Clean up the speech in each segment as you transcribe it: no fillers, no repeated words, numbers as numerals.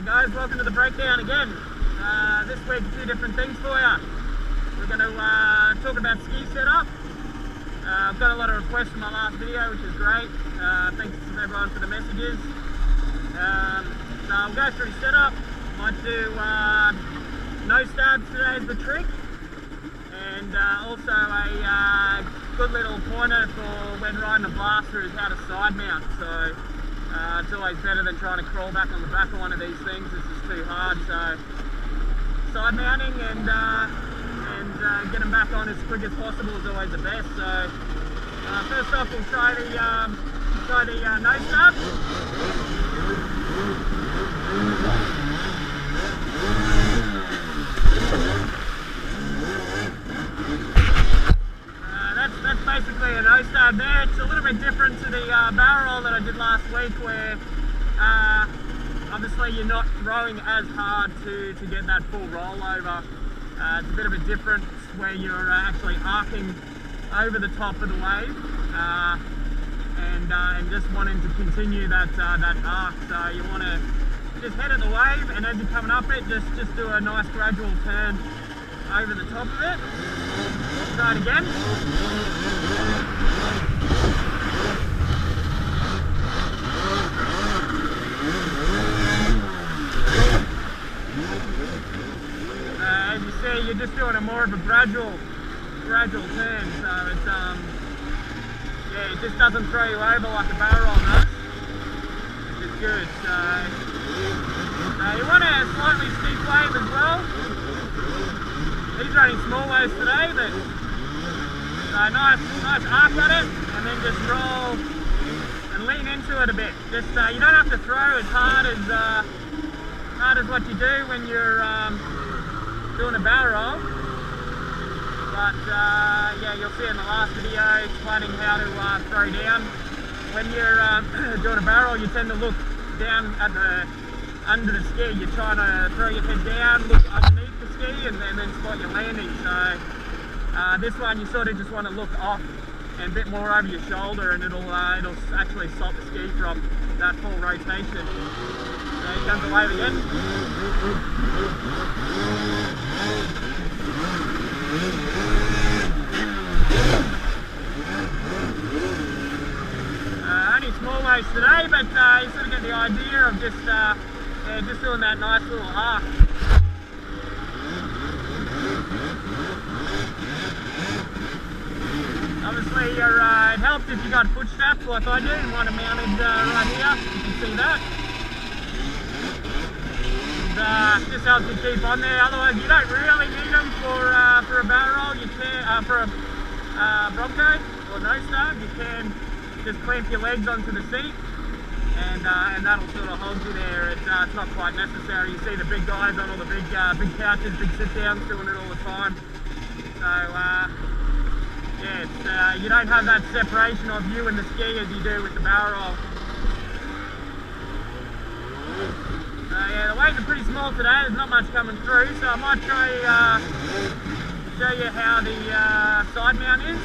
Guys, welcome to the breakdown again. This week, two different things for you. We're going to talk about ski setup. I've got a lot of requests from my last video, which is great. Thanks to everyone for the messages. So I'll go through setup. Might do no stabs today is the trick, and also a good little pointer for when riding a blaster is how to side mount. So it's always better than trying to crawl back on the back of one of these things. This is too hard. So side mounting and get them back on as quick as possible is always the best. So first off, we'll try the no stab. That's basically a no stab there. It's a little bit different to the barrel roll that I did last week, where obviously you're not throwing as hard to get that full rollover. It's a bit of a difference where you're actually arcing over the top of the wave and just wanting to continue that arc. So you want to just head at the wave, and as you're coming up it, just do a nice gradual turn over the top of it. Try it again. As you see, you're just doing a more of a gradual turn, so it's yeah, it just doesn't throw you over like a barrel roll does, which is good. So you want a slightly steep wave as well. He's running small waves today, but nice arc at it, and then just roll and lean into it a bit. Just you don't have to throw as hard as what you do when you're doing a barrel roll. But yeah, you'll see in the last video explaining how to throw down. When you're doing a barrel, you tend to look down at under the ski. You're trying to throw your head down, look underneath the ski, and then spot your landing. So this one, you sort of just want to look off and a bit more over your shoulder, and it'll actually stop the ski from that full rotation. So here comes the wave again. Only small waves today, but you sort of get the idea of just doing that nice little arc. Obviously, it helps if you got foot straps like I do, and one mounted right here. You can see that. And, just helps you keep on there. Otherwise, you don't really need them for a barrel roll. You can for a bronco or no stab. You can just clamp your legs onto the seat, and that'll sort of hold you there. It's not quite necessary. You see the big guys on all the big couches, big sit downs, doing it all the time. So yeah, you don't have that separation of you and the ski as you do with the barrel roll. Yeah, the waves are pretty small today. There's not much coming through, so I might try show you how the side mount is.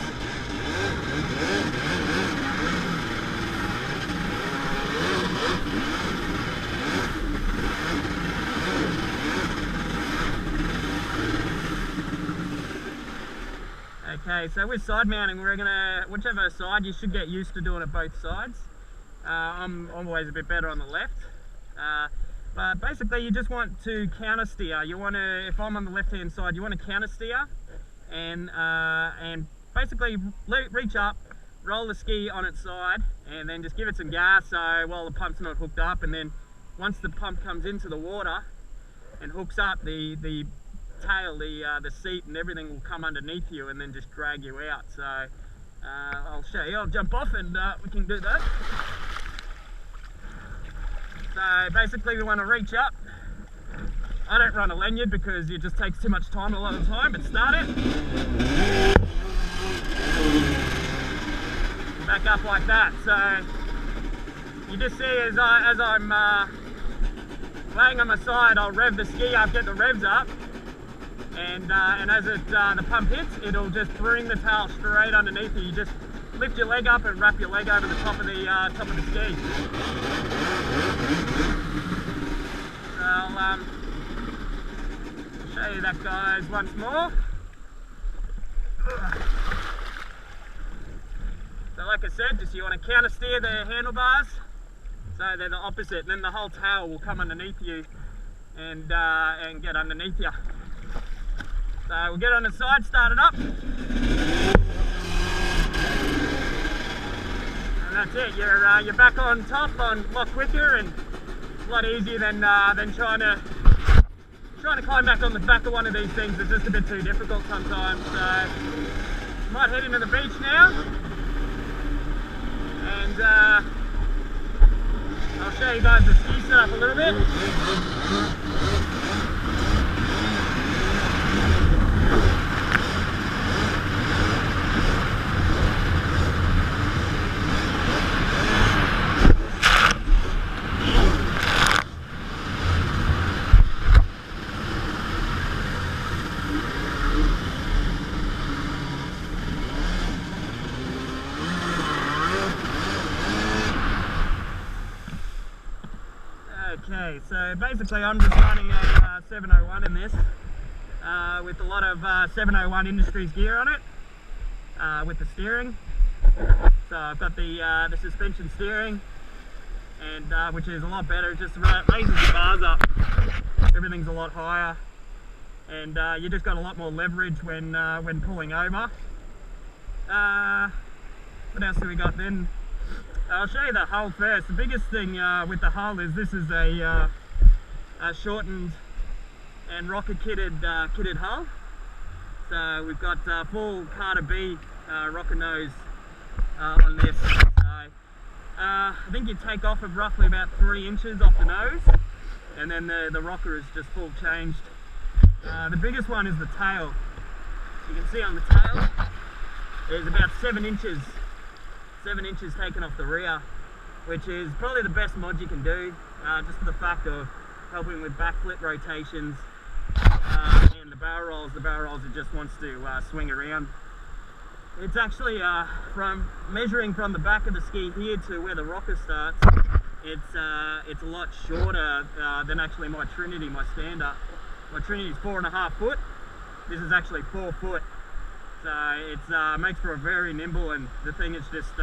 Okay, so with side mounting, we're gonna, whichever side, you should get used to doing it both sides. I'm always a bit better on the left. But basically you just want to counter steer. You want to, if I'm on the left hand side, you want to counter steer and basically reach up, roll the ski on its side, and then just give it some gas so while the pump's not hooked up, and then once the pump comes into the water and hooks up, the tail, the seat and everything will come underneath you and then just drag you out. So I'll show you. I'll jump off and we can do that. So basically we want to reach up. I don't run a lanyard because it just takes too much time a lot of the time, but start it. Back up like that. So you just see as I'm laying on my side, I'll rev the ski up, get the revs up, and as the pump hits, it'll just bring the tail straight underneath you. You just lift your leg up and wrap your leg over the top of the ski. I'll show you that, guys, once more. So like I said, just you want to counter steer the handlebars so they're the opposite, and then the whole tail will come underneath you and get underneath you. So we'll get on the side, start it up, and that's it. You're back on top a lot quicker and a lot easier than trying to climb back on the back of one of these things. It's just a bit too difficult sometimes. So might head into the beach now, and I'll show you guys the ski setup a little bit. Okay, so basically I'm just running a 701 in this with a lot of 701 Industries gear on it with the steering. So I've got the suspension steering, and which is a lot better. It just raises the bars up. Everything's a lot higher, and you just got a lot more leverage when pulling over. What else do we got then? I'll show you the hull first. The biggest thing with the hull is this is a shortened and rocket kitted hull. So we've got full Carter B rocker nose on this. So I think you take off of roughly about 3 inches off the nose, and then the rocker is just full changed. The biggest one is the tail. You can see on the tail there's about 7 inches taken off the rear, which is probably the best mod you can do, just for the fact of helping with backflip rotations and the barrel rolls. The barrel rolls, it just wants to swing around. It's actually from measuring from the back of the ski here to where the rocker starts, it's a lot shorter than actually my Trinity, my stand-up. My Trinity is 4.5 foot. This is actually 4 foot. So it makes for a very nimble, and the thing is just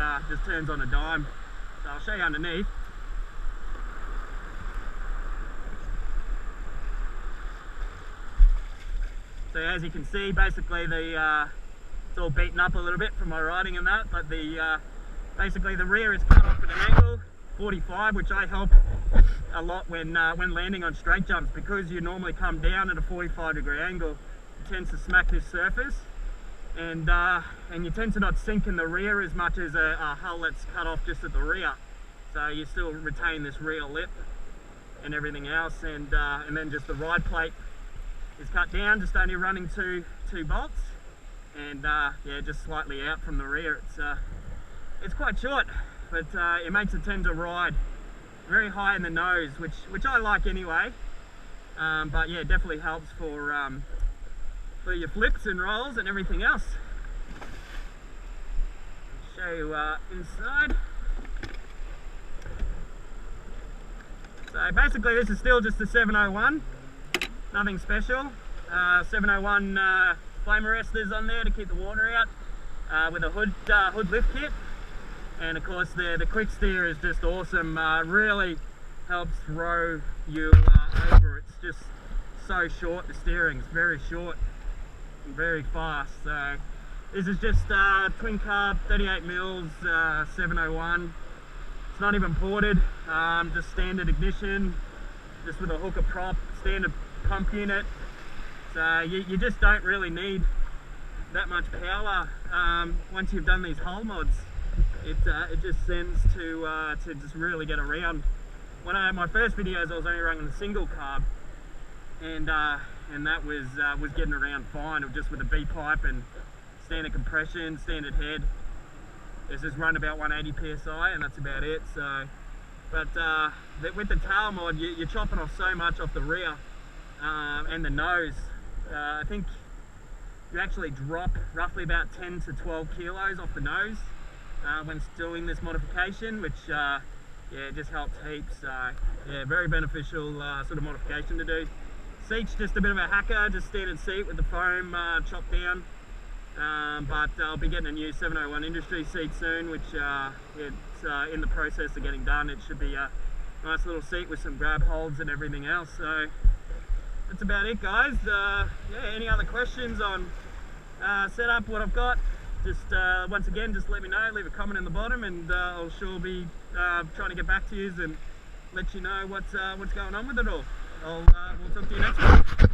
turns on a dime. So I'll show you underneath. So as you can see, basically it's all beaten up a little bit from my riding and that, but basically the rear is cut off at an angle 45, which I help a lot when landing on straight jumps, because you normally come down at a 45-degree angle. It tends to smack this surface. And you tend to not sink in the rear as much as a hull that's cut off just at the rear. So you still retain this rear lip and everything else, and then just the ride plate is cut down, just only running two bolts, and yeah, just slightly out from the rear. It's quite short, but it makes it tend to ride very high in the nose, which I like anyway. But yeah, it definitely helps for your flips and rolls and everything else. I'll show you inside. So basically this is still just a 701, nothing special. 701 flame arresters on there to keep the water out, with a hood lift kit, and of course the quick steer is just awesome. Really helps throw you over. It's just so short, the steering is very short, very fast. So this is just twin carb 38 mils 701. It's not even ported, just standard ignition, just with a hooker prop, standard pump unit. So you just don't really need that much power once you've done these hull mods. It just sends to just really get around. When I had my first videos, I was only running a single carb, and that was getting around fine, just with a B pipe and standard compression, standard head. It's just run about 180 psi, and that's about it. So, but with the tail mod, you're chopping off so much off the rear and the nose. I think you actually drop roughly about 10 to 12 kilos off the nose when doing this modification, which yeah, it just helps heaps. So yeah, very beneficial sort of modification to do. Seat's just a bit of a hacker, just standard seat with the foam chopped down. But I'll be getting a new 701 industry seat soon, which it's in the process of getting done. It should be a nice little seat with some grab holds and everything else. So that's about it, guys. Yeah, any other questions on setup, what I've got, just once again, just let me know, leave a comment in the bottom, and I'll sure be trying to get back to you and let you know what's going on with it all. We'll talk to you next week.